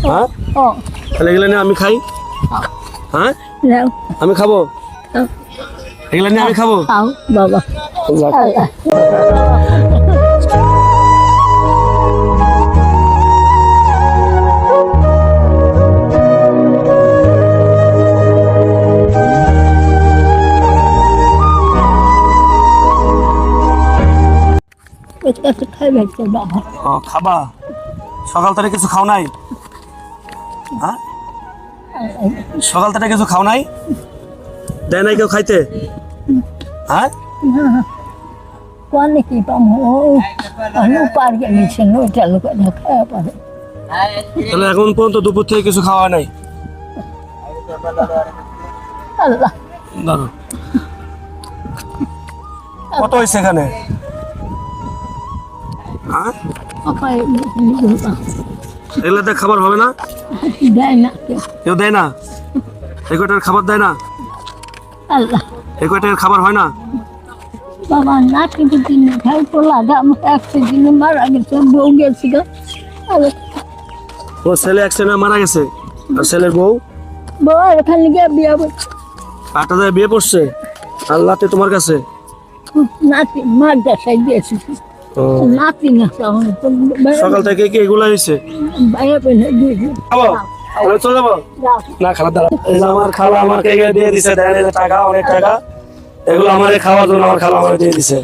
হ্যাঁ তাহলে এগুলো নিয়ে আমি খাই। হ্যাঁ আমি খাবো, এগুলো নিয়ে আমি খাবো বাবা। খাবা? সকাল থেকে কিছু খাও নাই? হ্যাঁ সকাল থেকে কিছু খাও নাই? দেয় নাই কেউ খাইতে? হ্যাঁ কি তাহলে এখন পর্যন্ত দুপুর থেকে কিছু খাওয়া নাই? কত হয়েছে এখানে? এগুলোতে খাবার হবে না? কেউ দেয় না? এই কয়টার খাবার দেয় না? এই কয়টার খাবার হয় না? বাবা না কিন্তু দিনে খাই তো লাগা আমাকে অ্যাক্সিডেন্টে মারা গেছে, বউ গেছিল। ও ছেলে অ্যাক্সিডেন্টে মারা গেছে, আর ছেলের বউ এখানে গিয়ে বিয়ে করছে। আটাদায় বিয়ে পড়ছে? আল্লাহতে তোমার কাছে নাতি মাদ্রাসায় দিয়েছি, নাতি না সকাল থেকে কি এগুলো হয়েছে? চলে যাবো না খালা দাঁড়া। আমার খালা আমাকে দিয়ে দিছে টাকা, অনেক টাকা, এগুলো আমার খাওয়ার জন্য আমার খালা আমার দিয়ে দিছে।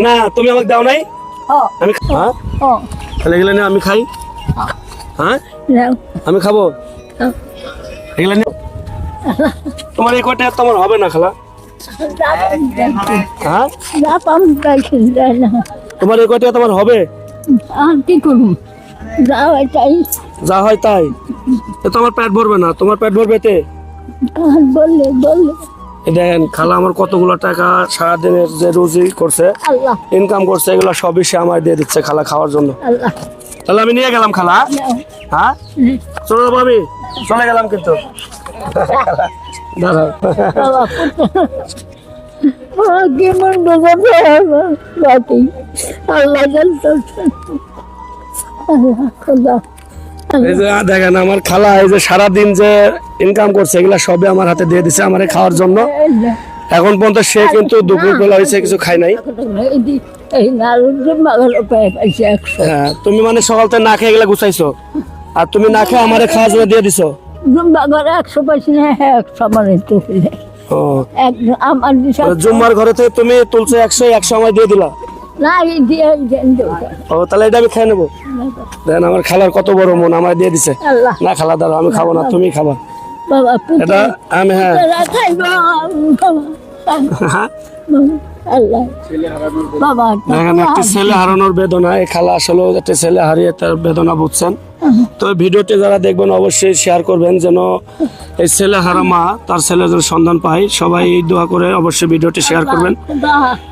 না তুমি আমাকে দাও নাই? আমি তাহলে এগুলো নিয়ে আমি খাই। হ্যাঁ আমি খাবো এগুলো নিয়ে। তোমার এই কয়টা তোমার হবে না খালা? হ্যাঁ তোমার এই কয়টা তোমার হবে? কি করুন, যা হয় তাই। যা হয় তাই? তোমার পেট ভরবে না? তোমার পেট ভরবে তে? বললে দেখেন খালা আমার কতগুলো টাকা সারাদিনের যে রুজি করছে, ইনকাম করছে, এগুলো সবই সে আমার দিয়ে দিচ্ছে খালা খাওয়ার জন্য। তাহলে আমি নিয়ে গেলাম খালা। হ্যাঁ চলে যাবো, আমি চলে গেলাম কিন্তু দাঁড়াও। কেমন আল্লাহ এই যে দেখেন আমার খালা এই যে সারাদিন যে ইনকাম করছে এগুলা সবই আমার হাতে দিয়ে দিছে আমার খাওয়ার জন্য। এখন পর্যন্ত সে কিন্তু দুপুর বেলা হয়েছে কিছু খাই নাই। হ্যাঁ তুমি মানে সকাল থেকে না খেয়ে এগুলা গুছাইছো, আর তুমি না খেয়ে আমার খাওয়ার জন্য দিয়ে দিছো। 100 পয়সা না, 100 মানে তো জুম্মার ঘরে থেকে তুমি তুলছো 100 আমায় দিয়ে দিলা। ও তাহলে এটা আমি খেয়ে নেবো। দেখেন আমার খালার কত বড় মন, আমার দিয়ে দিছে। না খালা দাঁড়া, আমি খাবো না, তুমি খাবা এটা। আমি হ্যাঁ দেখেন একটি ছেলে হারানোর বেদনা, এই খালা আসলে একটা ছেলে হারিয়ে তার বেদনা বুঝছেন। তো ভিডিওটি যারা দেখবেন অবশ্যই শেয়ার করবেন, যেন এই ছেলে হারা মা তার ছেলের যেন সন্ধান পায়। সবাই দোয়া করে অবশ্যই ভিডিওটি শেয়ার করবেন।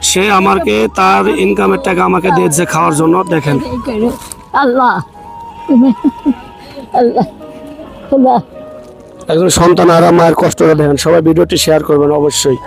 সে আমাকে তার ইনকামের টাকা আমাকে দিয়েছে খাওয়ার জন্য। দেখেন একজন সন্তান হারা মায়ের কষ্টটা দেখেন। সবাই ভিডিওটি শেয়ার করবেন অবশ্যই।